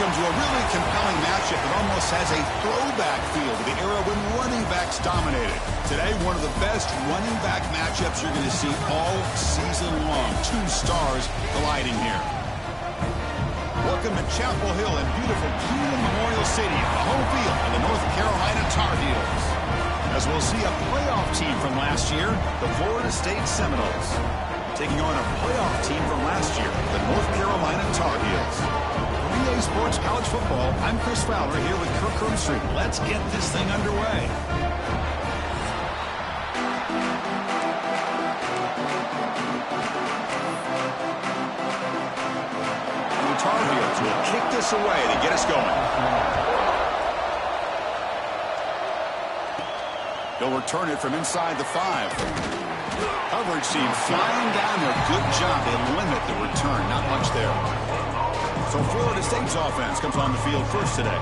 welcome to a really compelling matchup that almost has a throwback feel to the era when running backs dominated. Today, one of the best running back matchups you're going to see all season long. Two stars colliding here. Welcome to Chapel Hill in beautiful Kenan Memorial Stadium, the home field of the North Carolina Tar Heels. As we'll see a playoff team from last year, the Florida State Seminoles, taking on a playoff team from last year, the North Carolina Tar Heels. For EA Sports College Football, I'm Chris Fowler here with Kirk Herbstreit. Let's get this thing underway. And the Tar Heels will kick this away to get us going. They'll return it from inside the 5. Coverage team flying down there. Good job. They limit the return. Not much there. So Florida State's offense comes on the field first today.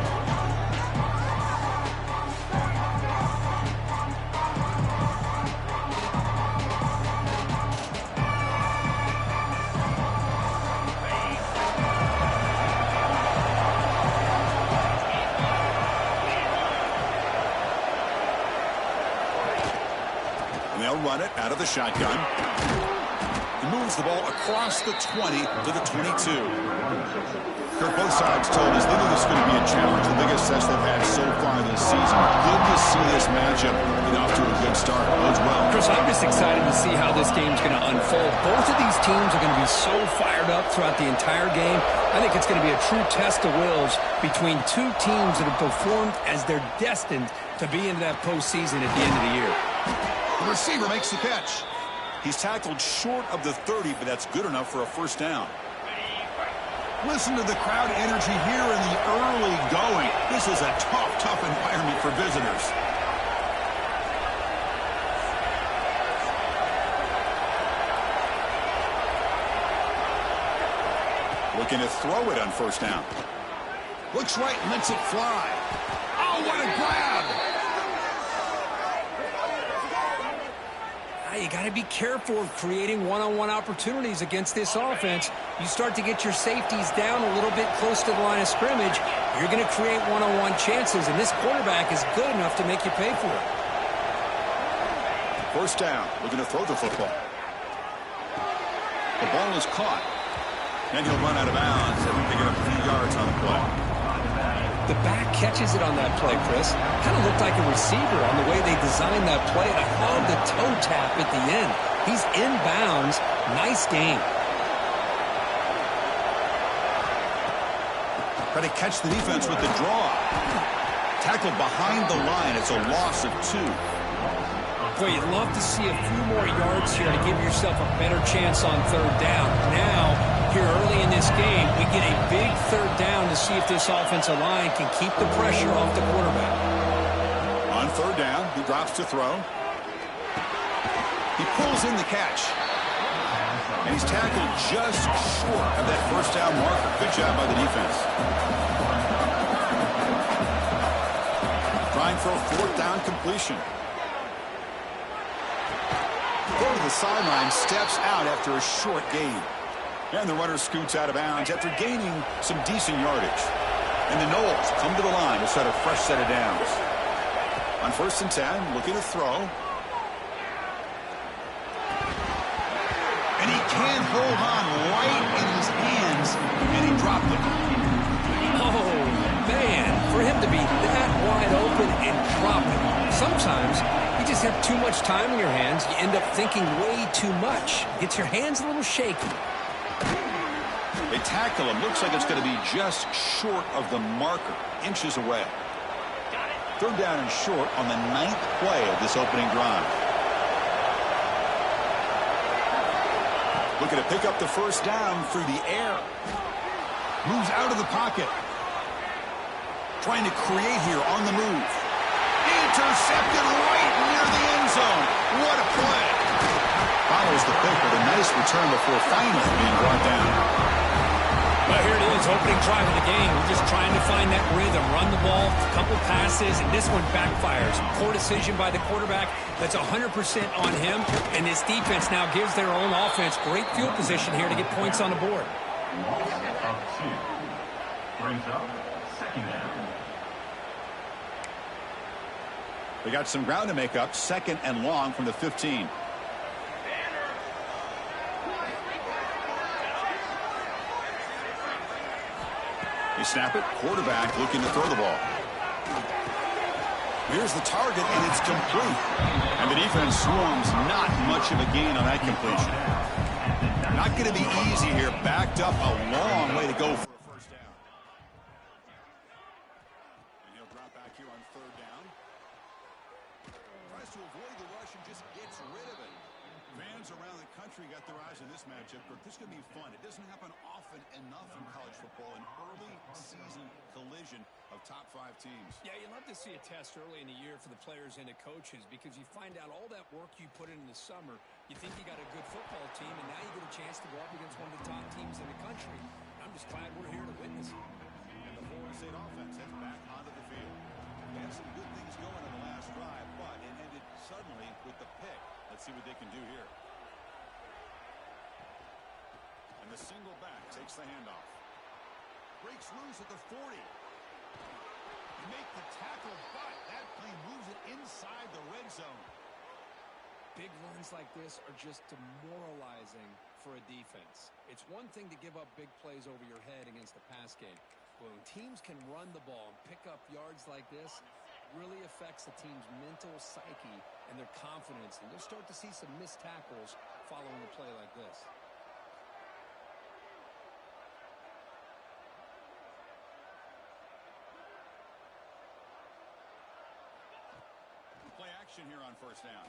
Run it out of the shotgun. He moves the ball across the 20 to the 22. Kirk, both sides told us they knew this was going to be a challenge, the biggest test they've had so far this season. Good to see this matchup get off to a good start. Bodes well. Chris, I'm just excited to see how this game's going to unfold. Both of these teams are going to be so fired up throughout the entire game. I think it's going to be a true test of wills between two teams that have performed as they're destined to be into that postseason at the end of the year. The receiver makes the catch. He's tackled short of the 30, but that's good enough for a first down. Listen to the crowd energy here in the early going. This is a tough environment for visitors. Looking to throw it on first down. Looks right, lets it fly. Oh, what a grab! You got to be careful of creating one-on-one opportunities against this offense. You start to get your safeties down a little bit close to the line of scrimmage, you're going to create one-on-one chances, and this quarterback is good enough to make you pay for it. First down, looking to throw the football. The ball is caught, and he'll run out of bounds after picking up a few yards on the play. The back catches it on that play, Chris. Kind of looked like a receiver on the way they designed that play. I love the toe tap at the end. He's inbounds. Nice game. Try to catch the defense with the draw. Tackled behind the line. It's a loss of 2. Boy, you'd love to see a few more yards here to give yourself a better chance on third down. Now, here early in this game, we get a big third down to see if this offensive line can keep the pressure off the quarterback. On third down, he drops to throw. He pulls in the catch. And he's tackled just short of that first down marker. Good job by the defense. Trying for a fourth down completion. Go to the sideline, steps out after a short gain. And the runner scoots out of bounds after gaining some decent yardage. And the Noles come to the line to set a fresh set of downs. On first and 10, looking to throw. And he can't hold on right in his hands, and he dropped it. Oh, man, for him to be that wide open and drop it. Sometimes you just have too much time in your hands. You end up thinking way too much. Gets your hands a little shaky. They tackle him. Looks like it's going to be just short of the marker, inches away. Third down and short on the 9th play of this opening drive. Looking to pick up the first down through the air. Moves out of the pocket. Trying to create here on the move. Intercepted right near the end zone. What a play. Follows the pick with a nice return before finally being brought down. Well, here it is, opening drive of the game. We're just trying to find that rhythm, run the ball, a couple passes, and this one backfires. Poor decision by the quarterback. That's 100% on him, and this defense now gives their own offense great field position here to get points on the board. Brings up second down. They got some ground to make up. Second and long from the 15. They snap it. Quarterback looking to throw the ball. Here's the target, and it's complete. And the defense swarms. Not much of a gain on that completion. Not going to be easy here. Backed up a long way to go for a first down. And he'll drop back here on third down. Tries to avoid the rush and just gets rid of it. Fans around the country got their eyes on this matchup. This is going to be fun. It doesn't happen often enough in college football. An early season collision of top 5 teams. Yeah, you love to see a test early in the year for the players and the coaches because you find out all that work you put in the summer. You think you got a good football team, and now you get a chance to go up against one of the top teams in the country. I'm just glad we're here to witness it. And the Florida State offense heads back onto the field. They had some good things going on the last drive, but it ended suddenly with the pick. Let's see what they can do here. And the single back takes the handoff. Breaks loose at the 40. You make the tackle, but that play moves it inside the red zone. Big runs like this are just demoralizing for a defense. It's one thing to give up big plays over your head against the pass game. But when teams can run the ball and pick up yards like this, it really affects the team's mental psyche and their confidence. And you'll start to see some missed tackles following a play like this. Play action here on first down.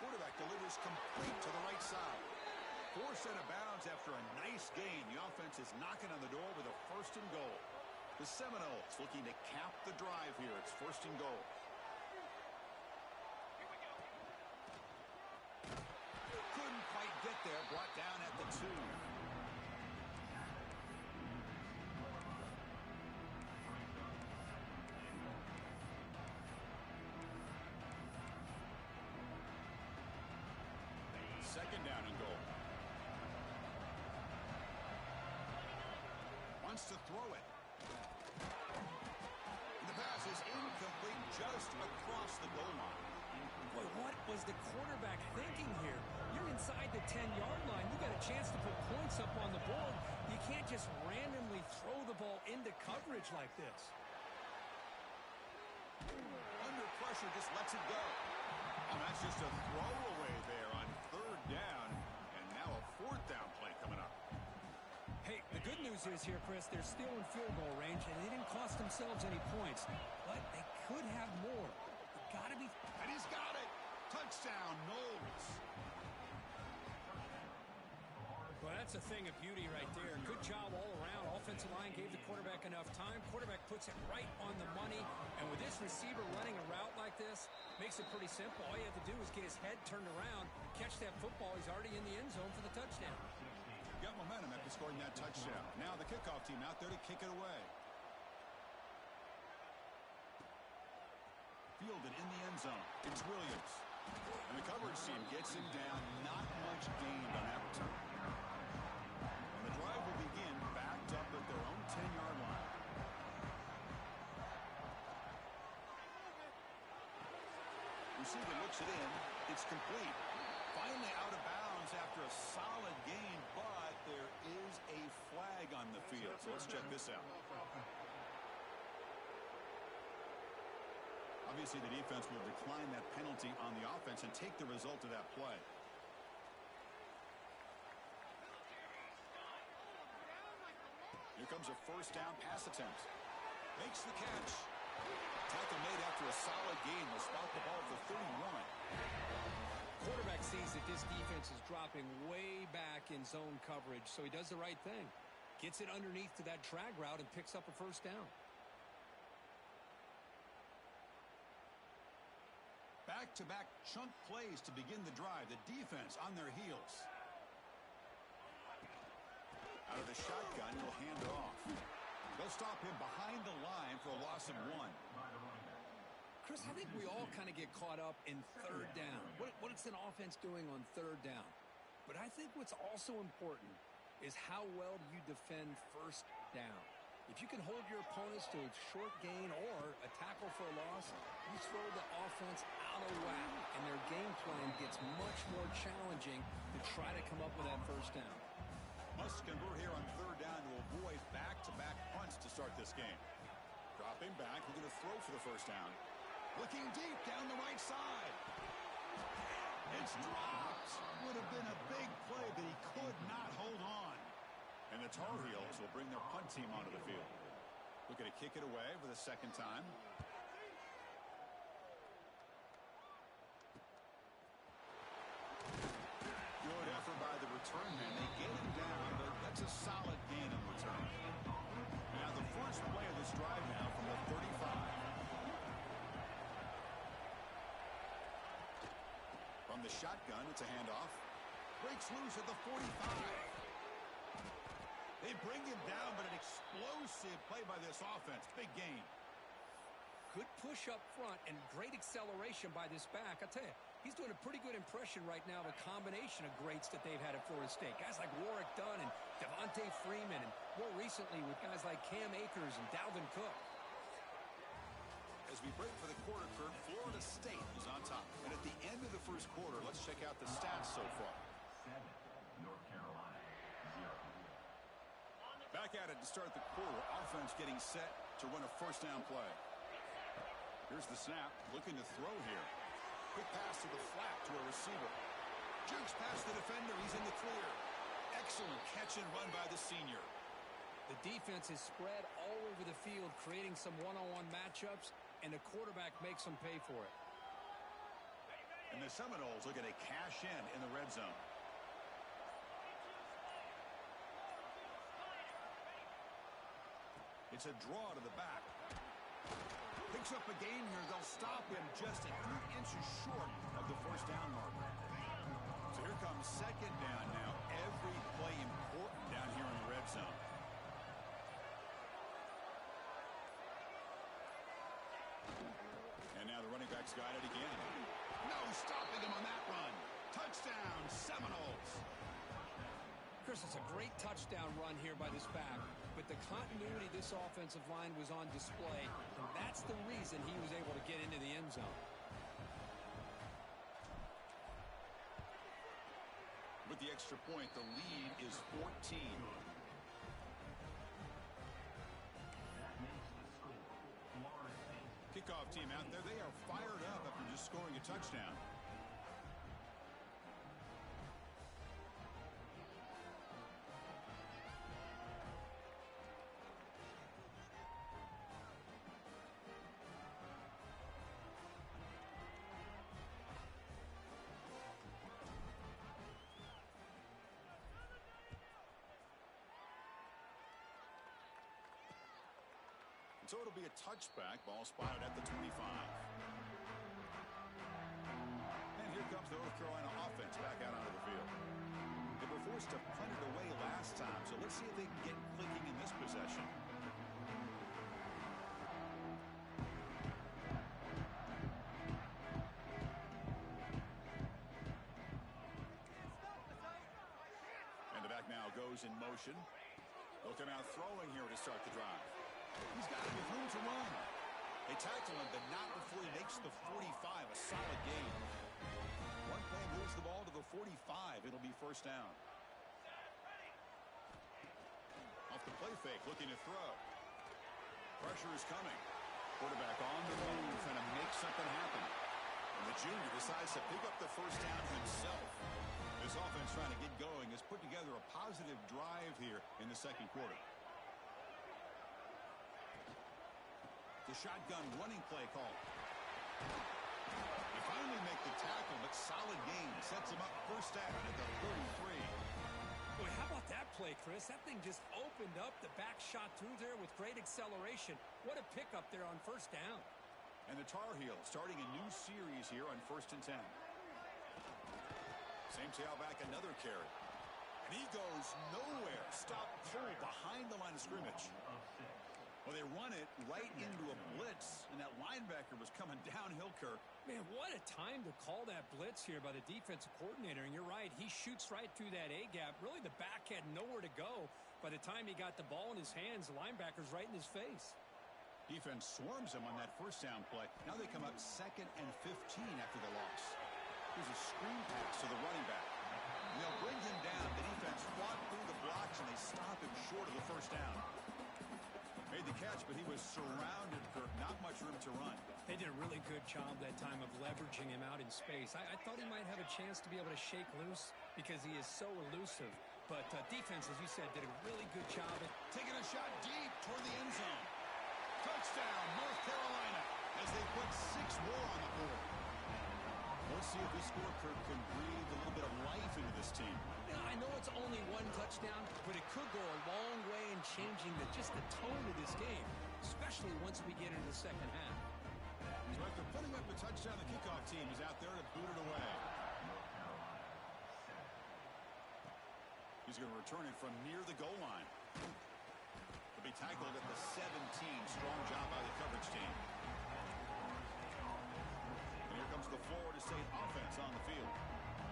Quarterback delivers complete to the right side. Forced out of bounds after a nice gain. The offense is knocking on the door with a first and goal. The Seminoles looking to cap the drive here. It's first and goal. Couldn't quite get there. Brought down at the 2. Second down and goal. Wants to throw it. And the pass is incomplete just across the goal line. Boy, what was the quarterback thinking here? You're inside the 10-yard line. You got a chance to put points up on the board. You can't just randomly throw the ball into coverage like this. Under pressure, just lets it go. And that's just a throwaway there on third down. And now a fourth down play coming up. Hey, the good news is here, Chris, they're still in field goal range, and they didn't cost themselves any points. But they could have more. It's got to be... And he's got it. Touchdown, Knowles. Well, that's a thing of beauty right there. Good job all around. Offensive line gave the quarterback enough time. Quarterback puts it right on the money. And with this receiver running a route like this, makes it pretty simple. All you have to do is get his head turned around, catch that football. He's already in the end zone for the touchdown. Got momentum after scoring that touchdown. Now the kickoff team out there to kick it away. Fielded in the end zone. It's Williams. And the coverage team gets him down. Not much gained on that return. And the drive will begin backed up at their own 10-yard line. Receiver looks it in. It's complete. Finally out of bounds after a solid gain, but there is a flag on the field. So let's check this out. Obviously, the defense will decline that penalty on the offense and take the result of that play. Here comes a first down pass attempt. Makes the catch. Tackle made after a solid gain. Will spot the ball for 31. Quarterback sees that this defense is dropping way back in zone coverage, so he does the right thing. Gets it underneath to that drag route and picks up a first down. Back-to-back chunk plays to begin the drive. The defense on their heels. Out of the shotgun, he'll hand it off. They'll stop him behind the line for a loss of 1. Chris, I think we all kind of get caught up in third down. What is an offense doing on third down? But I think what's also important is how well do you defend first down. If you can hold your opponents to a short gain or a tackle for a loss, you throw the offense out of whack, and their game plan gets much more challenging to try to come up with that first down. Must convert here on third down to avoid back-to-back punts to start this game. Dropping back, we're going to throw for the first down. Looking deep down the right side. It's dropped. Would have been a big play, but he could not hold on. And the Tar Heels will bring their punt team onto the field. Looking to kick it away for the second time. Good effort by the return man. They get him down, but that's a solid gain in return. Now the first play of this drive now from the 35. From the shotgun, it's a handoff. Breaks loose at the 45. They bring him down, but an explosive play by this offense. Big gain. Good push up front and great acceleration by this back. I tell you, he's doing a pretty good impression right now of a combination of greats that they've had at Florida State. Guys like Warwick Dunn and Devontae Freeman, and more recently with guys like Cam Akers and Dalvin Cook. As we break for the quarter, Kurt, Florida State is on top. And at the end of the first quarter, let's check out the stats so far. 7, North Carolina, 0. Back at it to start the quarter. Offense getting set to run a first down play. Here's the snap. Looking to throw here. Quick pass to the flat to a receiver. Jukes past the defender. He's in the clear. Excellent catch and run by the senior. The defense is spread all over the field, creating some one-on-one matchups, and the quarterback makes them pay for it. And the Seminoles looking to cash in the red zone. It's a draw to the back. Picks up a gain here. They'll stop him just a few inches short of the first down marker. So here comes second down now. Every play important down here in the red zone. And now the running back's got it again. No stopping him on that run. Touchdown, Seminoles. Chris, it's a great touchdown run here by this back, but the continuity of this offensive line was on display, and that's the reason he was able to get into the end zone. With the extra point, the lead is 14. Kickoff team out there, they are fired up after just scoring a touchdown. So it'll be a touchback. Ball spotted at the 25. And here comes the North Carolina offense back out onto the field. They were forced to punt it away last time, so let's see if they can get clicking in this possession. And the back now goes in motion. They'll come out throwing here to start the drive. He's got him with room to run. They tackle him, but not before he makes the 45. A solid gain. One play moves the ball to the 45. It'll be first down. Off the play fake, looking to throw. Pressure is coming. Quarterback on the move, trying to make something happen. And the junior decides to pick up the first down himself. This offense trying to get going has put together a positive drive here in the second quarter. The shotgun running play call. They finally make the tackle, but solid gain. Sets him up first down at the 33. Boy, how about that play, Chris? That thing just opened up. The back shot through there with great acceleration. What a pickup there on first down. And the Tar Heels starting a new series here on 1st and 10. Same tailback, another carry. And he goes nowhere. Stop pull behind the line of scrimmage. Well, they run it right into a blitz, and that linebacker was coming downhill, Kirk. Man, what a time to call that blitz here by the defensive coordinator. And you're right, he shoots right through that A-gap. Really, the back had nowhere to go. By the time he got the ball in his hands, the linebacker's right in his face. Defense swarms him on that first down play. Now they come up 2nd and 15 after the loss. Here's a screen pass to the running back. And they'll bring him down. The defense fought through the blocks, and they stop him short of the first down. Made the catch, but he was surrounded, Kirk. Not much room to run. They did a really good job that time of leveraging him out in space. I thought he might have a chance to be able to shake loose because he is so elusive. But defense, as you said, did a really good job at taking a shot deep toward the end zone. Touchdown, North Carolina, as they put 6 more on the board. Let's see if this score, Kirk, can breathe a little bit of life into this team. Yeah, I know it's only 1 touchdown, but it could go a long way in changing just the tone of this game, especially once we get into the second half. So after putting up a touchdown, the kickoff team is out there to boot it away. He's going to return it from near the goal line. He'll be tackled at the 17. Strong job by the coverage team. And here comes the Florida State offense on the field.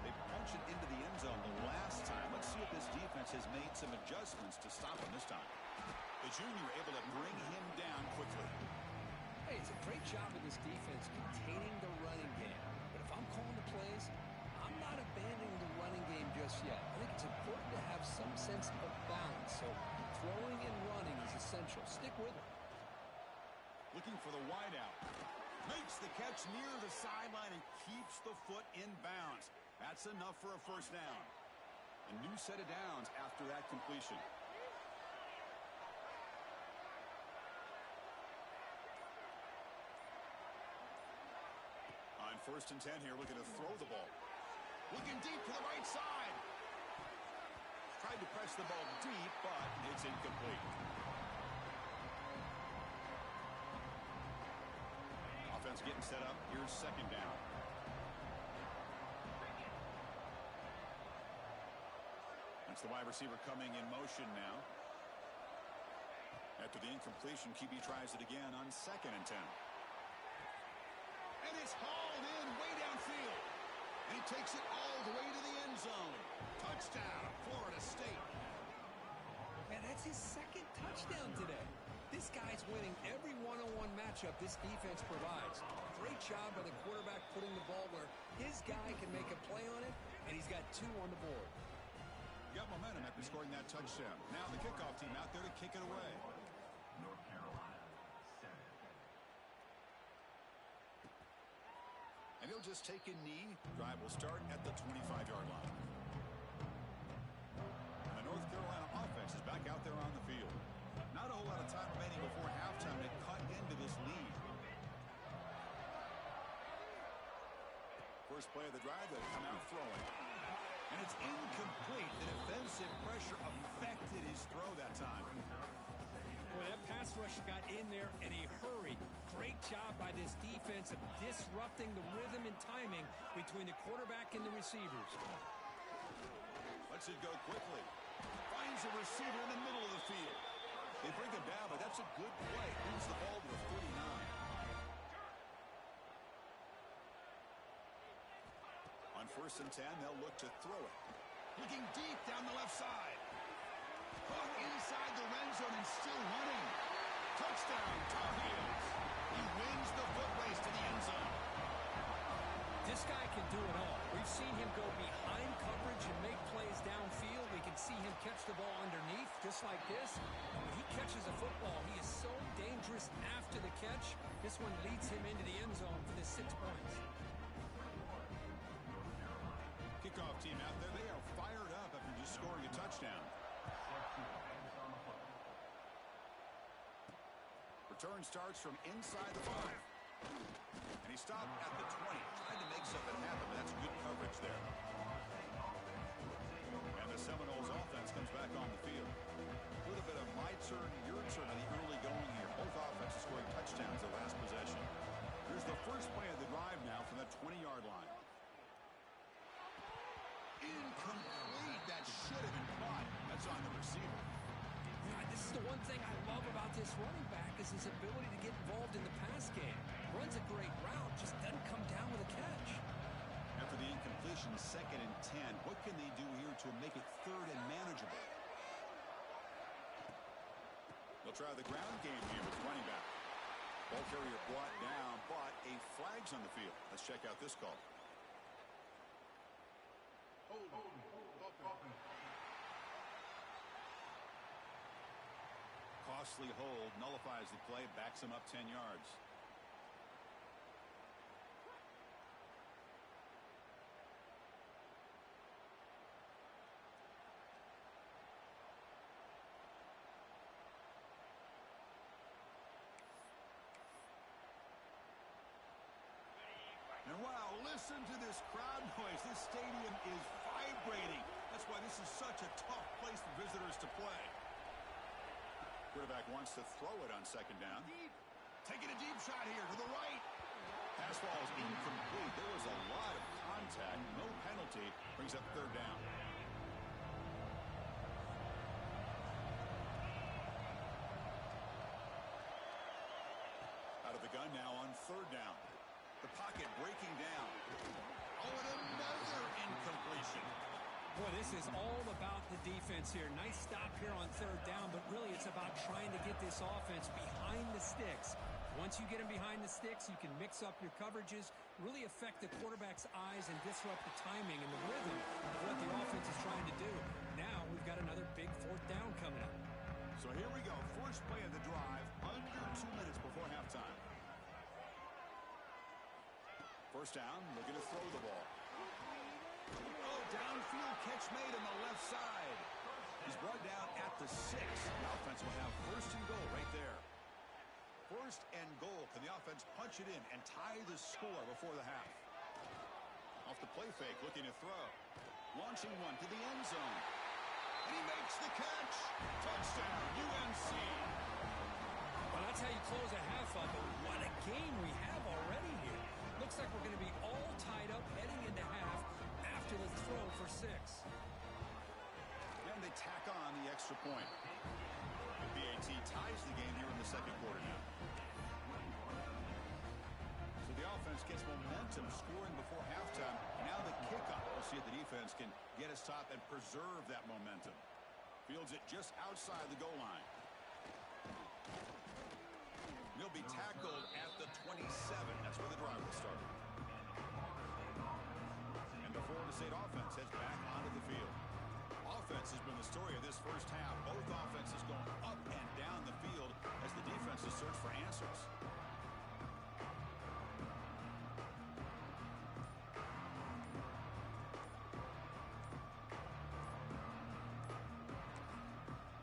They punch it into the end zone the last time. Let's see if this defense has made some adjustments to stop him this time. The junior able to bring him down quickly. Hey, it's a great job of this defense containing the running game. But if I'm calling the plays, I'm not abandoning the running game just yet. I think it's important to have some sense of balance. So throwing and running is essential. Stick with it. Looking for the wideout. Makes the catch near the sideline and keeps the foot in bounds. That's enough for a first down. A new set of downs after that completion. On 1st and 10 here, looking to throw the ball. Looking deep to the right side. Tried to press the ball deep, but it's incomplete. Offense getting set up. Here's 2nd down. That's the wide receiver coming in motion now. After the incompletion, QB tries it again on 2nd and 10. And it's hauled in way downfield. And he takes it all the way to the end zone. Touchdown, Florida State. Man, that's his 2nd touchdown today. This guy's winning every one-on-one matchup this defense provides. Great job by the quarterback putting the ball where his guy can make a play on it, and he's got 2 on the board. Got momentum after scoring that touchdown. Now the kickoff team out there to kick it away. North Carolina, 7. And he'll just take a knee. Drive will start at the 25-yard line. And the North Carolina offense is back out there on the field. Not a whole lot of time remaining before halftime to cut into this lead. First play of the drive, they'll come out throwing. And it's incomplete. The defensive pressure affected his throw that time. Boy, that pass rush got in there in a hurry. Great job by this defense of disrupting the rhythm and timing between the quarterback and the receivers. Lets it go quickly. Finds a receiver in the middle of the field. They bring him down, but that's a good play. Moves the ball to the 39. On 1st and 10, they'll look to throw it. Looking deep down the left side. Caught inside the red zone and still running. Touchdown, Tar Heels. He wins the foot race to the end zone. This guy can do it all. We've seen him go behind coverage and make plays downfield. We can see him catch the ball underneath, just like this. And when he catches a football, he is so dangerous after the catch. This one leads him into the end zone for the 6 points. Kickoff team out there, they are fired up after just scoring a touchdown. Return starts from inside the 5. And he stopped at the 20. Tried to make something happen, but that's good coverage there. And the Seminoles offense comes back on the field. A little bit of my turn, your turn in the early going here. Both offenses scoring touchdowns the last possession. Here's the first play of the drive now from the 20-yard line. Incomplete. That should have been caught. That's on the receiver. God, this is the one thing I love about this running back is is his ability to get involved in the pass game. Runs a great route, just doesn't come down with a catch. After the incompletion, 2nd and 10. What can they do here to make it 3rd and manageable? They'll try the ground game here with running back. Ball carrier brought down, but a flag's on the field. Let's check out this call. Costly hold, nullifies the play, backs him up 10 yards. And wow, listen to this crowd noise. This stadium is vibrating. That's why this is such a tough place for visitors to play. Quarterback wants to throw it on 2nd down. Taking a deep shot here to the right. Pass ball is incomplete. There was a lot of contact. No penalty. Brings up 3rd down. Out of the gun now on 3rd down. The pocket breaking down. Oh, and another incompletion. Boy, this is all about the defense here. Nice stop here on 3rd down, but really it's about trying to get this offense behind the sticks. Once you get them behind the sticks, you can mix up your coverages, really affect the quarterback's eyes and disrupt the timing and the rhythm of what the offense is trying to do. Now we've got another big 4th down coming up. So here we go. First play of the drive, under 2 minutes before halftime. 1st down, looking to throw the ball. Oh, downfield catch made on the left side. He's brought down at the 6. The offense will have 1st and goal right there. 1st and goal. Can the offense punch it in and tie the score before the half? Off the play fake, looking to throw. Launching one to the end zone. And he makes the catch. Touchdown, UNC. Well, that's how you close a half up, but what a game we have already here. Looks like we're going to be all tied up heading into half after the throw for 6. And they tack on the extra point. The BAT ties the game here in the 2nd quarter now. So the offense gets momentum scoring before halftime. Now the kickoff. We'll see if the defense can get a stop and preserve that momentum. Fields it just outside the goal line. He'll be tackled at the 27. That's where the drive will start. And the Florida State offense heads back onto the field. Offense has been the story of this first half. Both offenses going up and down the field as the defenses search for answers.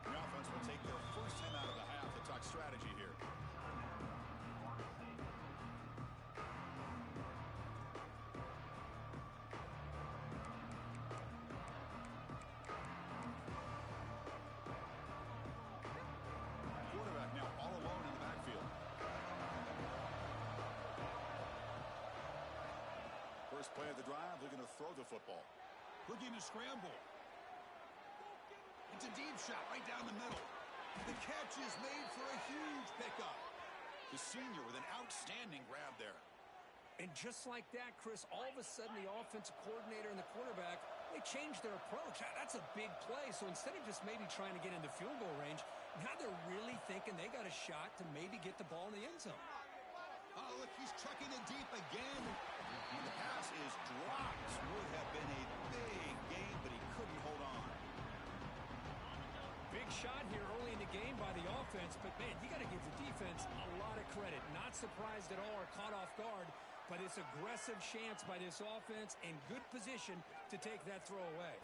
The offense will take their first time out of the half to talk strategy here. First play of the drive, looking to throw the football. Looking to scramble. It's a deep shot right down the middle. The catch is made for a huge pickup. The senior with an outstanding grab there. And just like that, Chris, all of a sudden the offensive coordinator and the quarterback, they changed their approach. That's a big play. So instead of just maybe trying to get into field goal range, now they're really thinking they got a shot to maybe get the ball in the end zone. Oh, look, he's chucking it deep again. And the pass is dropped. Would have been a big game, but he couldn't hold on. Big shot here early in the game by the offense, but, man, you got to give the defense a lot of credit. Not surprised at all or caught off guard, but it's aggressive chance by this offense in good position to take that throw away.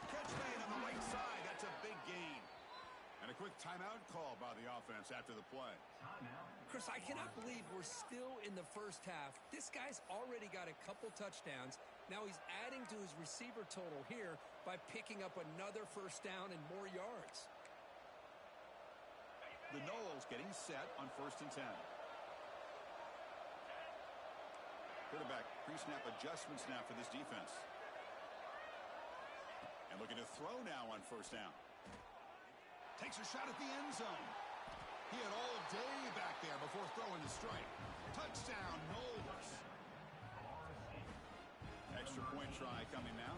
Catch made on the right side. That's a big gain. And a quick timeout call by the offense after the play. Chris, I cannot believe we're still in the first half. This guy's already got a couple touchdowns. Now he's adding to his receiver total here by picking up another first down and more yards. The Noles getting set on 1st and 10. Quarterback pre-snap adjustment snap for this defense. And looking to throw now on 1st down. Takes a shot at the end zone. He had all day before throwing the strike. Touchdown, Knowles. Extra point try coming now.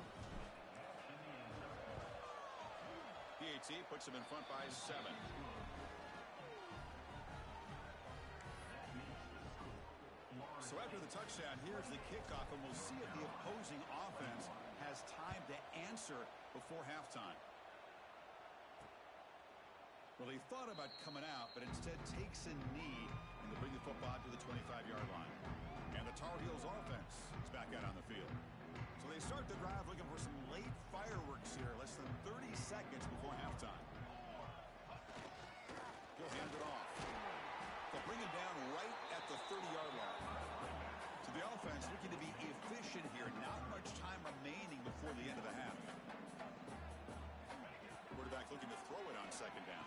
PAT puts them in front by 7. So after the touchdown, here's the kickoff, and we'll see if the opposing offense has time to answer before halftime. Well, he thought about coming out, but instead takes a knee, and they bring the football to the 25-yard line. And the Tar Heels offense is back out on the field. So they start the drive looking for some late fireworks here, less than 30 seconds before halftime. He'll hand it off. They'll bring him down right at the 30-yard line. So the offense looking to be efficient here. Not much time remaining before the end of the half. Quarterback looking to throw it on second down.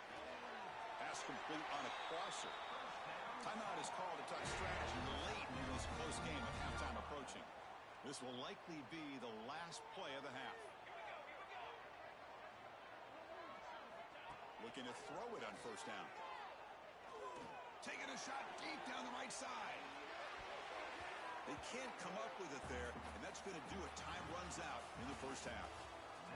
Pass complete on a crosser. Timeout is called to talk strategy late in this close game with halftime approaching. This will likely be the last play of the half. Looking to throw it on first down. Taking a shot deep down the right side. They can't come up with it there, and that's going to do it. Time runs out in the first half.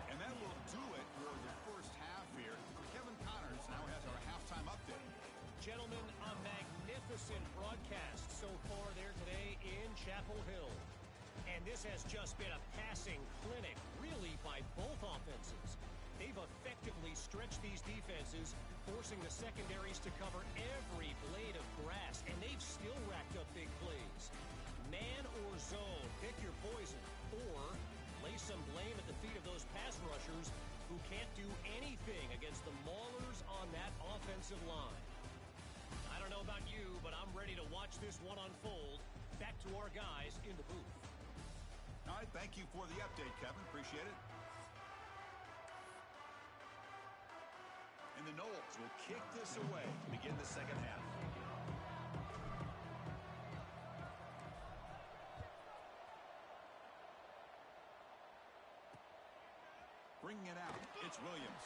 And that will do it for the first half here. Kevin Connors now has our halftime update. Gentlemen, a magnificent broadcast so far there today in Chapel Hill. And this has just been a passing clinic, really, by both offenses. They've effectively stretched these defenses, forcing the secondaries to cover every blade of grass, and they've still racked up big plays. Man or zone, pick your poison, or lay some blame at the feet of those pass rushers who can't do anything against the maulers on that offensive line. I don't know about you, but I'm ready to watch this one unfold. Back to our guys in the booth. All right, thank you for the update, Kevin. Appreciate it. And the Knowles will kick this away to begin the second half. Bringing it out, it's Williams.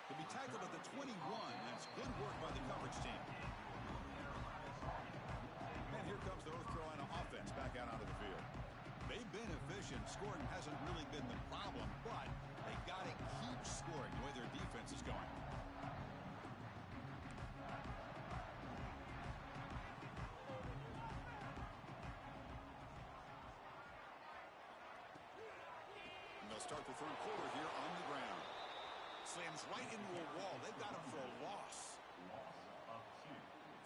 He'll be tackled at the 21. That's good work by the coverage team. And here comes the North Carolina offense back out onto the field. They've been efficient. Scoring hasn't really been the problem, but they got to keep scoring the way their defense is going. And they'll start the third quarter here on the ground. Slams right into a wall. They've got him for a loss.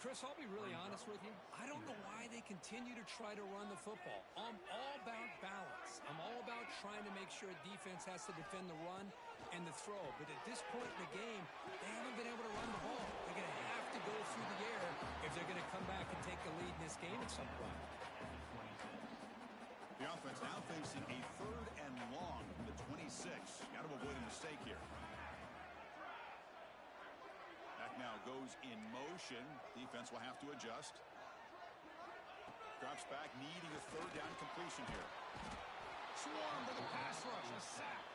Chris, I'll be really honest with you. I don't know why they continue to try to run the football. I'm all about balance. I'm all about trying to make sure a defense has to defend the run and the throw. But at this point in the game, they haven't been able to run the ball. They're going to have to go through the air if they're going to come back and take the lead in this game at some point. The offense now facing a 3rd and long from the 26. Got to avoid a mistake here. Back now goes in motion. Defense will have to adjust. Drops back, needing a 3rd down completion here. Swarm to the pass rush, a sack.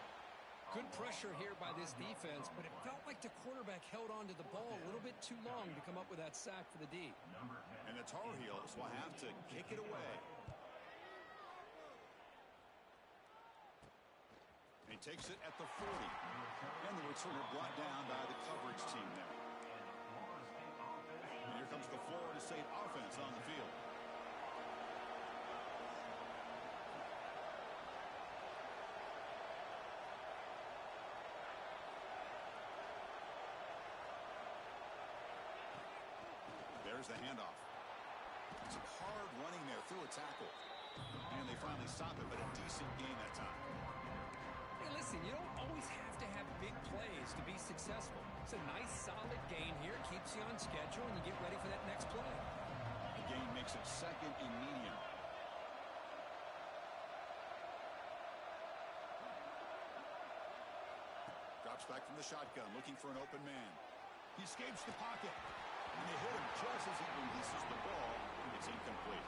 Good pressure here by this defense, but it felt like the quarterback held on to the ball a little bit too long to come up with that sack for the D. And the Tar Heels will have to kick it away. And he takes it at the 40. And the returner brought down by the coverage team there. And here comes the Florida State offense on the field. There's the handoff. Some hard running there through a tackle. And they finally stop it, but a decent gain that time. Hey, listen, you don't always have to have big plays to be successful. It's a nice, solid gain here. Keeps you on schedule, and you get ready for that next play. The gain makes it 2nd and medium. Drops back from the shotgun, looking for an open man. He escapes the pocket. And they hit him just as he releases the ball. It's incomplete.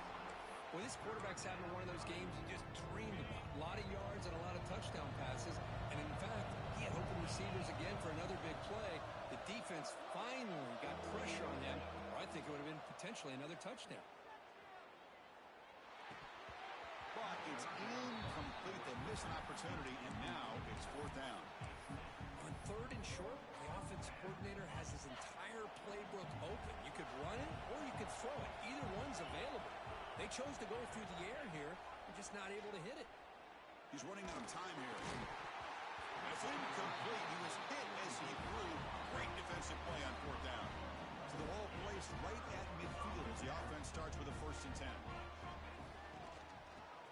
Well, this quarterback's having one of those games he just dreamed about. A lot of yards and a lot of touchdown passes. And in fact, he had open receivers again for another big play. The defense finally got pressure on them, or I think it would have been potentially another touchdown. But it's incomplete. They missed an opportunity, and now it's fourth down. On third and short, the offensive coordinator has his entire playbook open. You could run it or you could throw it. Either one's available. They chose to go through the air here. They're just not able to hit it. He's running out of time here. It's incomplete. He was hit as he threw. Great defensive play on fourth down. So the ball placed right at midfield as the offense starts with a 1st and 10.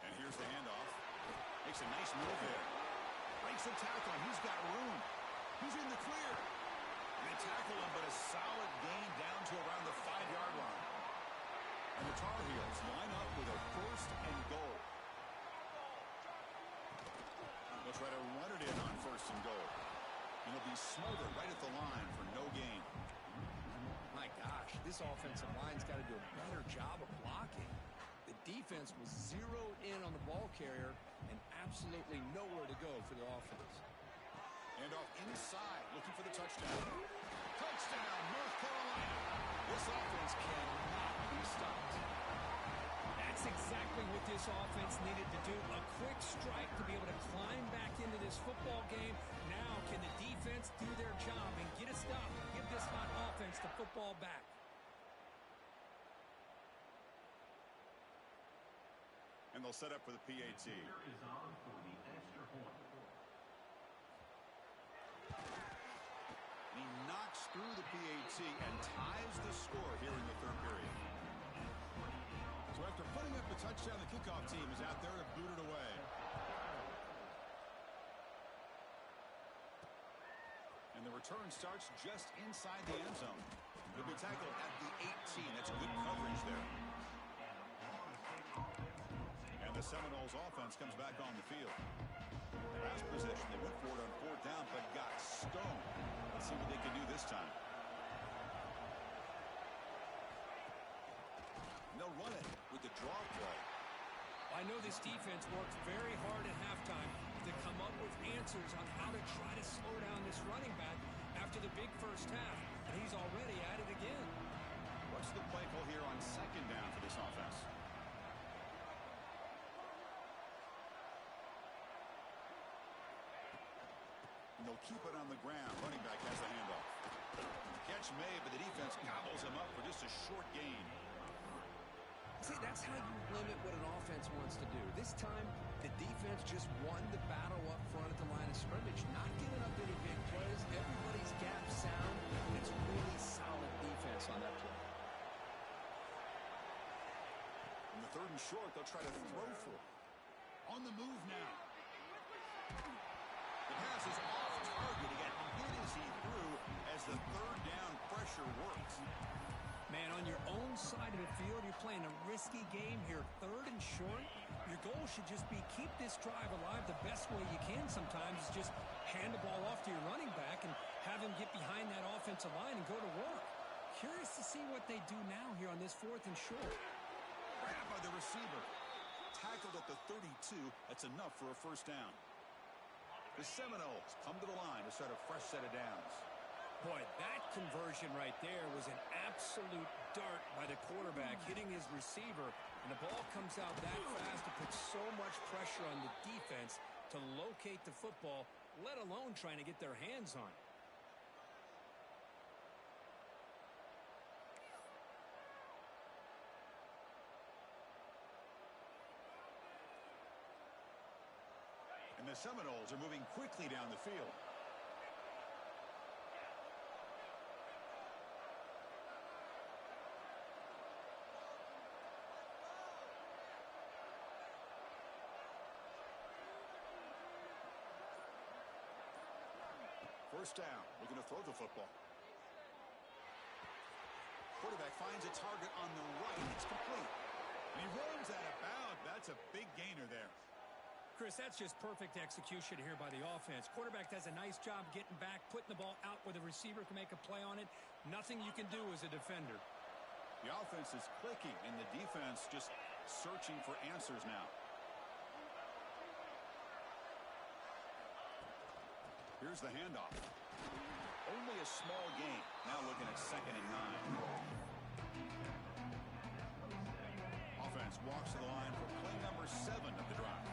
And here's the handoff. Makes a nice move there. Breaks a tackle. He's got room. He's in the clear. They tackle him, but a solid gain down to around the 5-yard line. And the Tar Heels line up with a 1st and goal. They'll try to run it in on 1st and goal. And he'll be smothered right at the line for no gain. My gosh, this offensive line's got to do a better job of blocking. The defense was zeroed in on the ball carrier and absolutely nowhere to go for the offense. And off inside, looking for the touchdown. Touchdown, North Carolina. This offense cannot be stopped. That's exactly what this offense needed to do. A quick strike to be able to climb back into this football game. Now can the defense do their job and get a stop and give this hot offense the football back? And they'll set up for the PAT. Is on for the extra point. He knocks through the PAT and ties the score here in the 3rd period. So after putting up a touchdown, the kickoff team is out there to boot it away. And the return starts just inside the end zone. He'll be tackled at the 18. That's good coverage there. And the Seminoles offense comes back on the field. Last possession, they went for it on 4th down, but got stoned. Let's see what they can do this time. And they'll run it with the draw play. I know this defense worked very hard at halftime to come up with answers on how to try to slow down this running back after the big first half, and he's already at it again. What's the play call here on 2nd down for this offense? And they'll keep it on the ground. Running back has the handoff. Catch made, but the defense gobbles him up for just a short gain. See, that's how you limit what an offense wants to do. This time, the defense just won the battle up front at the line of scrimmage, not giving up any big plays. Everybody's gap sound, and it's really solid defense on that play. In the 3rd and short, they'll try to throw for it. On the move now. The pass is off target. He got hit as he threw as the 3rd down pressure works. Man, on your own side of the field, you're playing a risky game here. 3rd and short, your goal should just be keep this drive alive the best way you can sometimes is just hand the ball off to your running back and have him get behind that offensive line and go to work. Curious to see what they do now here on this 4th and short. Grabbed by the receiver. Tackled at the 32. That's enough for a 1st down. The Seminoles come to the line to start a fresh set of downs. Boy, that conversion right there was an absolute dart by the quarterback hitting his receiver, and the ball comes out that fast to put so much pressure on the defense to locate the football, let alone trying to get their hands on it. And the Seminoles are moving quickly down the field. First down, looking to throw the football. Quarterback finds a target on the right. It's complete. And he runs out of bounds. That's a big gainer there. Chris, that's just perfect execution here by the offense. Quarterback does a nice job getting back, putting the ball out where the receiver can make a play on it. Nothing you can do as a defender. The offense is clicking, and the defense just searching for answers now. Here's the handoff. Only a small gain. Now looking at 2nd and 9. Offense walks to the line for play number 7 of the drive.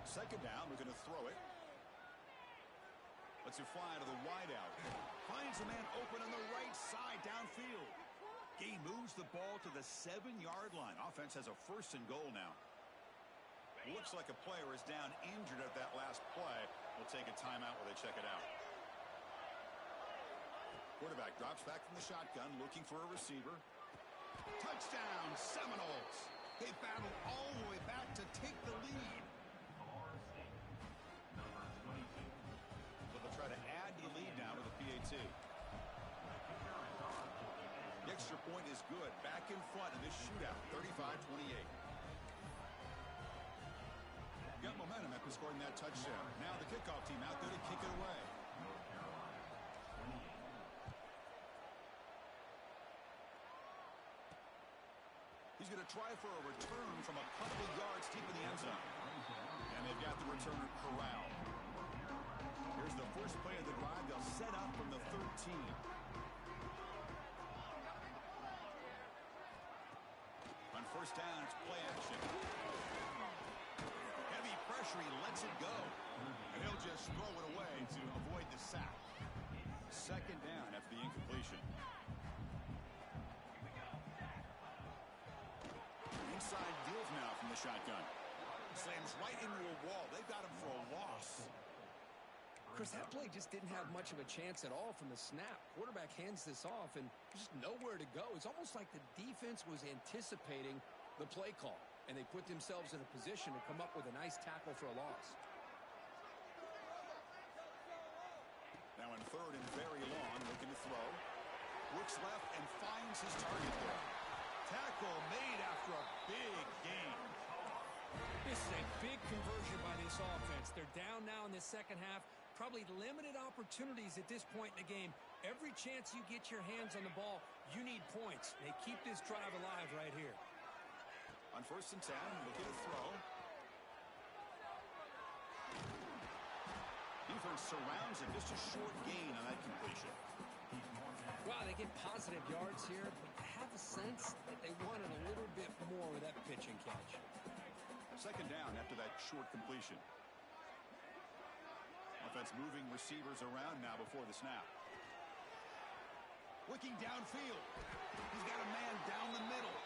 2nd down, we're going to throw it. Lets it fly to the wideout. Finds a man open on the right side downfield. He moves the ball to the 7-yard line. Offense has a 1st and goal now. Looks like a player is down injured at that last play. We'll take a timeout while they check it out. Quarterback drops back from the shotgun, looking for a receiver. Touchdown, Seminoles. They battle all the way back to take the lead. So they'll try to add to the lead now with a PAT. The extra point is good. Back in front of this shootout, 35-28. Got momentum after scoring that touchdown. Now the kickoff team out there to kick it away. He's going to try for a return from a couple of yards deep in the end zone. And they've got the returner corralled. Here's the first play of the drive. They'll set up from the 13. On 1st down, it's play action. Heavy pressure, he lets it go. And he'll just throw it away to avoid the sack. 2nd down after the incompletion. Inside deals now from the shotgun. Slams right into a wall. They've got him for a loss. Chris, that play just didn't have much of a chance at all from the snap. Quarterback hands this off and just nowhere to go. It's almost like the defense was anticipating the play call, and they put themselves in a position to come up with a nice tackle for a loss. Now in 3rd and very long, looking to throw. Looks left and finds his target there. Tackle made after a big gain. This is a big conversion by this offense. They're down now in the 2nd half. Probably limited opportunities at this point in the game. Every chance you get your hands on the ball, you need points. They keep this drive alive right here. On 1st and 10, looking to throw. Defense surrounds him. Just a short gain on that completion. Wow, they get positive yards here, but I have a sense that they wanted a little bit more with that pitch and catch. 2nd down after that short completion. Offense moving receivers around now before the snap. Looking downfield. He's got a man down the middle.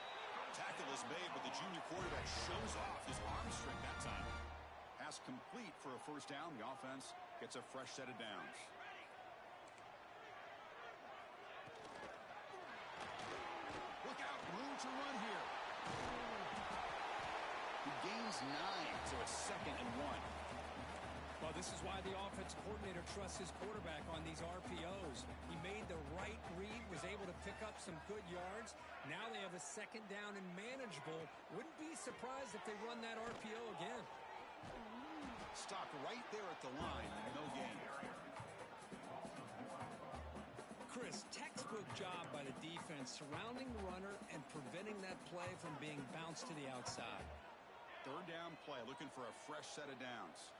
Tackle is made, but the junior quarterback shows off his arm strength that time. Pass complete for a 1st down. The offense gets a fresh set of downs. Look out, room to run here. He gains 9, so it's 2nd and 1. Well, this is why the offense coordinator trusts his quarterback on these RPOs. He made the right read, was able to pick up some good yards. Now they have a 2nd down and manageable. Wouldn't be surprised if they run that RPO again. Stopped right there at the line, no gain. Chris, textbook job by the defense surrounding the runner and preventing that play from being bounced to the outside. 3rd down play, looking for a fresh set of downs.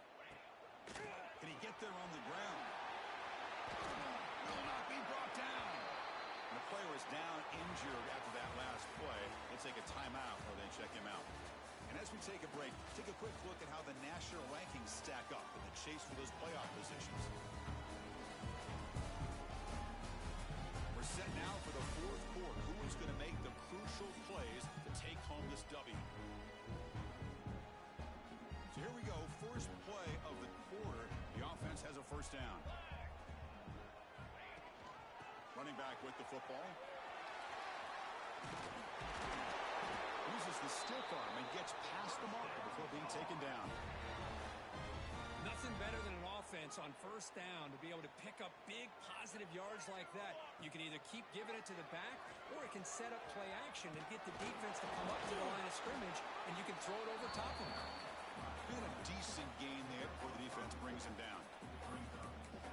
Can he get there on the ground? Will not be brought down. And the player is down injured after that last play. They'll take a timeout or they check him out. And as we take a break, take a quick look at how the national rankings stack up in the chase for those playoff positions. We're set now for the 4th quarter. Who is going to make the crucial plays to take home this W? So here we go, first play of the quarter. The offense has a 1st down. Running back with the football. Uses the stiff arm and gets past the marker before being taken down. Nothing better than an offense on 1st down to be able to pick up big positive yards like that. You can either keep giving it to the back, or it can set up play action and get the defense to come up to the line of scrimmage, and you can throw it over top of them. Doing a decent gain there before the defense brings him down.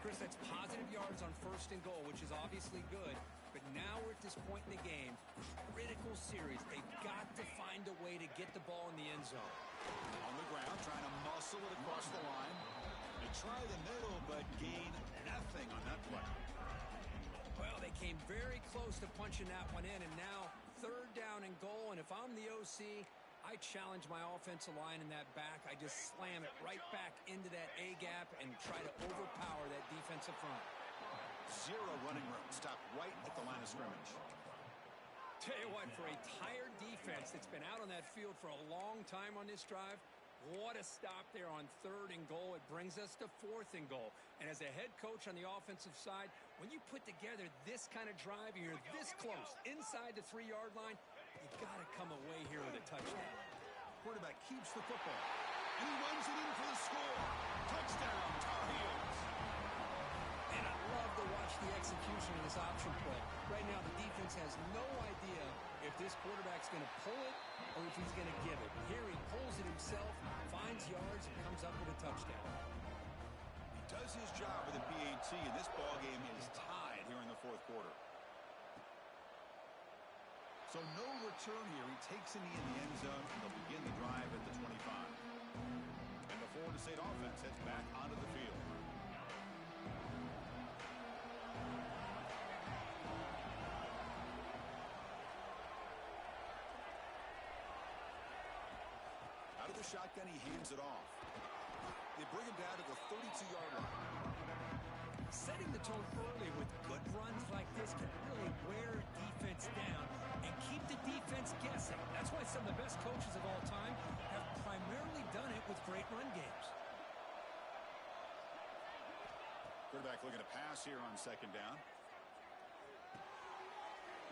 Chris, that's positive yards on 1st and goal, which is obviously good. But now we're at this point in the game, critical series. They've got to find a way to get the ball in the end zone. On the ground, trying to muscle it across the line. They try the middle, but gain nothing on that play. Well, they came very close to punching that one in, and now 3rd down and goal. And if I'm the OC, I challenge my offensive line in that back. I just slam it right back into that A gap and try to overpower that defensive front. 0 running room. Stop right at the line of scrimmage. Tell you what, for a tired defense that's been out on that field for a long time on this drive, what a stop there on 3rd and goal. It brings us to 4th and goal. And as a head coach on the offensive side, when you put together this kind of drive and you're this close inside the 3-yard line, you got to come away here with a touchdown. Quarterback keeps the football, and he runs it in for the score. Touchdown, Tar Heels. And I love to watch the execution of this option play. Right now, the defense has no idea if this quarterback's going to pull it or if he's going to give it. Here he pulls it himself, finds yards, and comes up with a touchdown. He does his job with a PAT, and this ball game is tied here in the 4th quarter. So no return here. He takes a knee in the end zone, and they'll begin the drive at the 25. And the Florida State offense heads back onto the field. Out of the shotgun, he hands it off. They bring him down to the 32-yard line. Setting the tone early with good runs like this can really wear defense down and keep the defense guessing. That's why some of the best coaches of all time have primarily done it with great run games. Quarterback looking to pass here on 2nd down.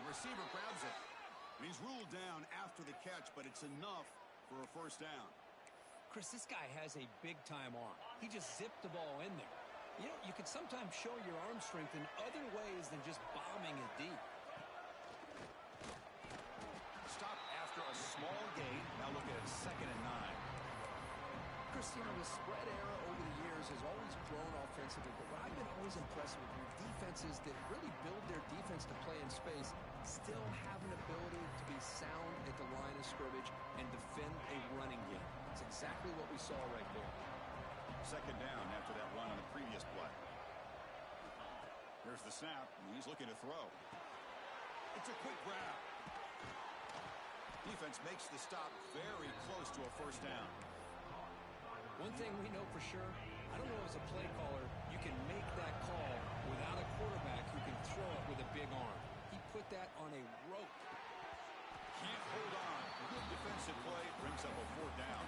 The receiver grabs it. And he's ruled down after the catch, but it's enough for a 1st down. Chris, this guy has a big-time arm. He just zipped the ball in there. You know, you can sometimes show your arm strength in other ways than just bombing it deep. Stop after a small gain. Now look at 2nd and 9. Chris, you know, the spread era over the years has always grown offensively, but what I've been always impressed with defenses that really build their defense to play in space still have an ability to be sound at the line of scrimmage and defend a running game. It's exactly what we saw right there. 2nd down after that run on the previous play. Here's the snap, and he's looking to throw. It's a quick grab. Defense makes the stop very close to a 1st down. One thing we know for sure, I don't know as a play caller, you can make that call without a quarterback who can throw it with a big arm. He put that on a rope. Can't hold on. Good defensive play brings up a 4th down.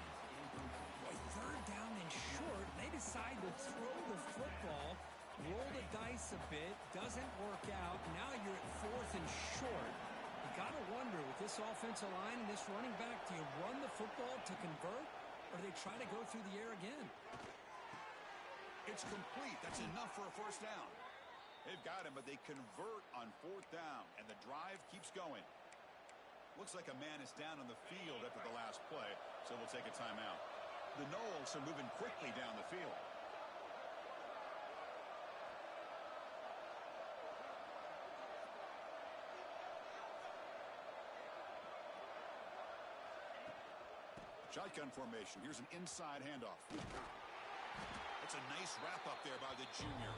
Boy, 3rd down and short. They decide to throw the football, roll the dice a bit, doesn't work out. Now you're at 4th and short. You got to wonder, with this offensive line and this running back, do you run the football to convert, or do they try to go through the air again? It's complete. That's enough for a 1st down. They've got him, but they convert on 4th down, and the drive keeps going. Looks like a man is down on the field after the last play, so we'll take a timeout. The Noles are moving quickly down the field. Shotgun formation. Here's an inside handoff. That's a nice wrap up there by the junior.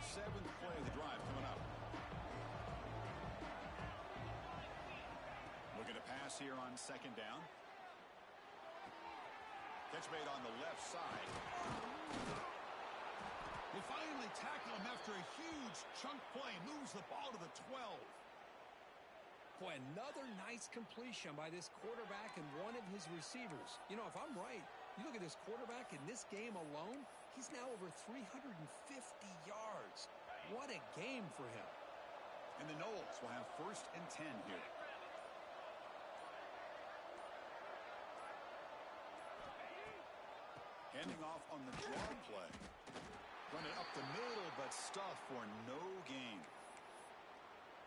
Seventh play of the drive coming up. Looking to pass here on 2nd down. Catch made on the left side. They finally tackle him after a huge chunk play. Moves the ball to the 12. Boy, another nice completion by this quarterback and one of his receivers. You know, if I'm right, you look at this quarterback in this game alone, he's now over 350 yards. What a game for him. And the Noles will have 1st and 10 here. Handing off on the draw play. Running up the middle, but stuffed for no gain.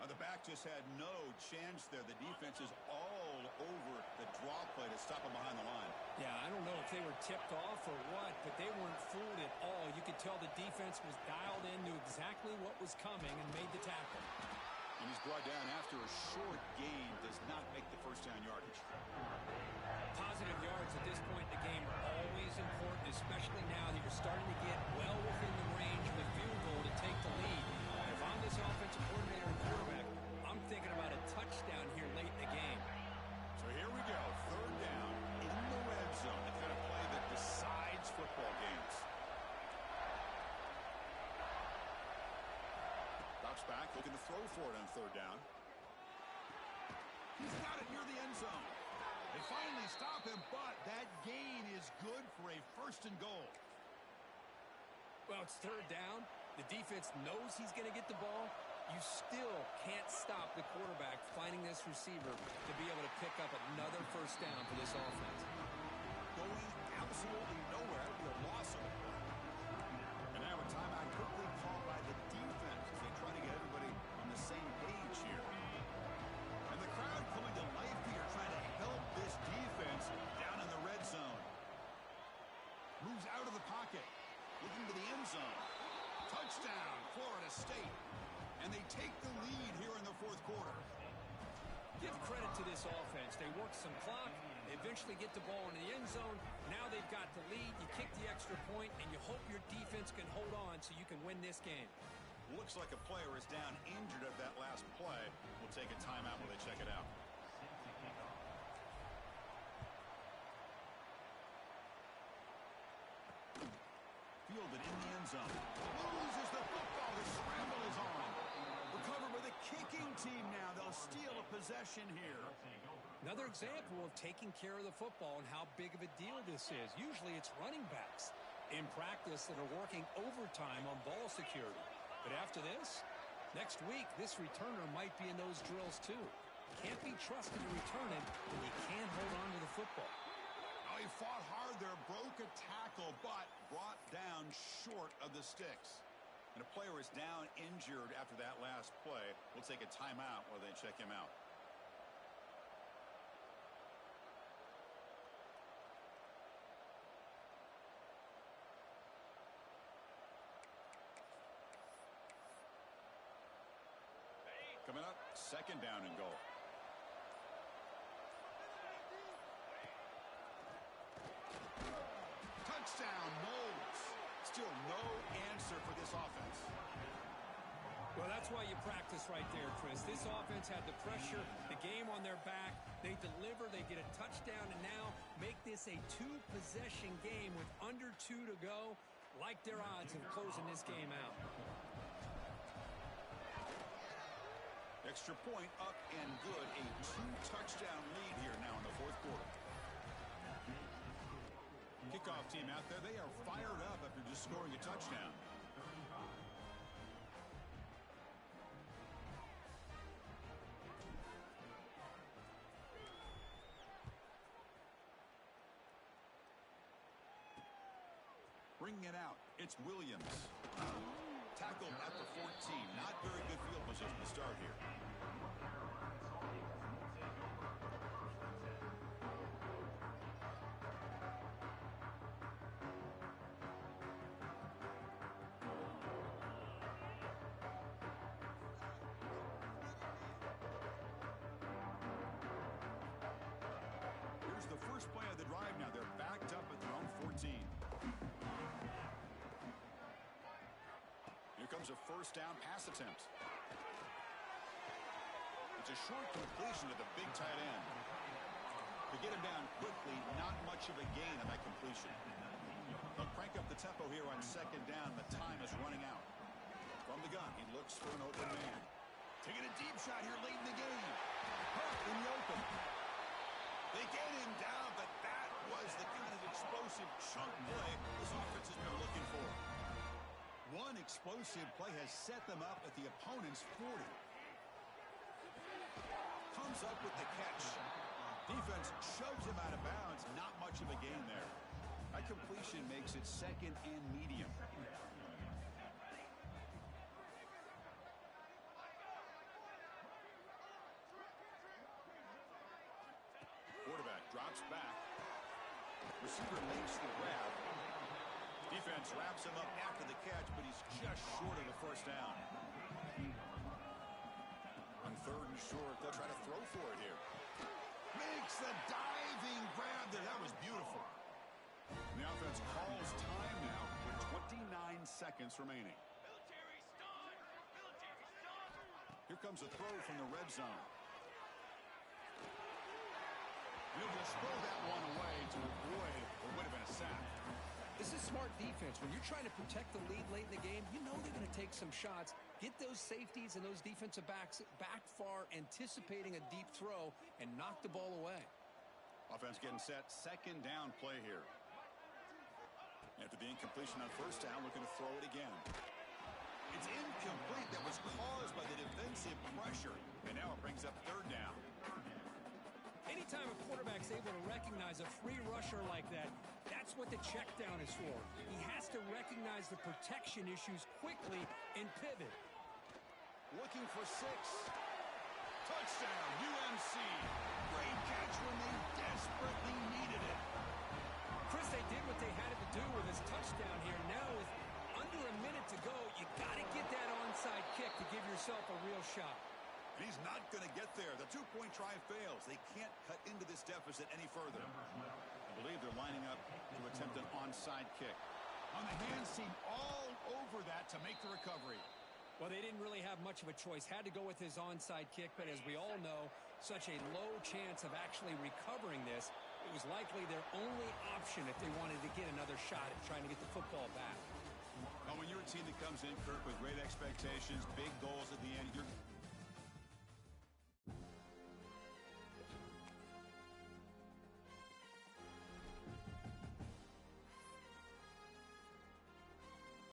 The back just had no chance there. The defense is all over the draw play to stop him behind the line. Yeah, I don't know if they were tipped off or what, but they weren't fooled at all. You could tell the defense was dialed in, knew exactly what was coming, and made the tackle. And he's brought down after a short gain. Does not make the 1st down yardage. Positive yards at this point in the game are always important, especially now that you're starting to get well within the range of a field goal to take the lead. If I'm this offensive coordinator and quarterback, I'm thinking about a touchdown here late in the game. So here we go, third down in the red zone, the kind of play that decides football games. Drops back, looking to throw for it on third down. He's got it near the end zone. They finally stop him, but that gain is good for a first and goal. Well, it's third down. The defense knows he's going to get the ball. You still can't stop the quarterback finding this receiver to be able to pick up another first down for this offense. Going absolutely nowhere. It'll be a loss of it. And now a timeout quickly called by the defense as they try to get everybody on the same page here. And the crowd coming to life here, trying to help this defense down in the red zone. Moves out of the pocket, looking to the end zone. Touchdown, Florida State. And they take the lead here in the fourth quarter. Give credit to this offense. They work some clock. They eventually get the ball in the end zone. Now they've got the lead. You kick the extra point, and you hope your defense can hold on so you can win this game. Looks like a player is down injured at that last play. We'll take a timeout while they check it out. Fielded in the end zone. Loses the football. The scramble is on. Recovered by the kicking team now. They'll steal a possession here. Another example of taking care of the football and how big of a deal this is. Usually it's running backs in practice that are working overtime on ball security. But after this, next week, this returner might be in those drills too. Can't be trusted to return it when you can't hold on to the football. Oh, he fought hard there, broke a tackle, but brought down short of the sticks. And a player is down injured after that last play. We'll take a timeout while they check him out. Coming up, second down and goal. Touchdown, Moles. Still no answer for this offense. Well, that's why you practice right there, Chris. This offense had the pressure, the game on their back. They deliver, they get a touchdown, and now make this a two-possession game with under 2 to go. Like their odds of closing this game out. Extra point up and good. A 2-touchdown lead here now in the fourth quarter. Kickoff team out there. They are fired up after just scoring a touchdown. Bringing it out, it's Williams. Tackled at the 14. Not very good field position to start here. Here's the first play of the drive now. They're backed up at their own 14. Here comes a first down pass attempt. It's a short completion to the big tight end. To get him down quickly, not much of a gain on that completion. They'll crank up the tempo here on second down. The time is running out. From the gun, he looks for an open man. Taking a deep shot here late in the game. Huff in the open. They get him down, but that was the kind of explosive chunk play this offense has been looking for. One explosive play has set them up at the opponent's 40. Comes up with the catch. Defense shoves him out of bounds. Not much of a gain there. That completion makes it second and medium. Quarterback drops back. Receiver makes the grab. Defense wraps him up after the catch, but he's just short of the first down. On third and short, they'll try to throw for it here. Makes the diving grab there. That was beautiful. And the offense calls time now with 29 seconds remaining. Military stun! Military stun! Here comes a throw from the red zone. He'll just throw that one away to avoid what would have been a sack. This is smart defense. When you're trying to protect the lead late in the game, you know they're going to take some shots, get those safeties and those defensive backs back far, anticipating a deep throw, and knock the ball away. Offense getting set. Second down play here. After the incompletion on first down, looking to throw it again. It's incomplete. That was caused by the defensive pressure. And now it brings up third down. Anytime a quarterback's able to recognize a free rusher like that, that's what the check down is for. He has to recognize the protection issues quickly and pivot. Looking for 6. Touchdown, UMC. Great catch when they desperately needed it. Chris, they did what they had to do with his touchdown here. Now with under a minute to go, you got to get that onside kick to give yourself a real shot. And he's not going to get there. The two-point try fails. They can't cut into this deficit any further. I believe they're lining up to attempt an onside kick. On the hands team all over that to make the recovery. Well, they didn't really have much of a choice. Had to go with his onside kick, but as we all know, such a low chance of actually recovering this. It was likely their only option if they wanted to get another shot at trying to get the football back. Well, when you're a team that comes in, Kirk, with great expectations, big goals at the end, you're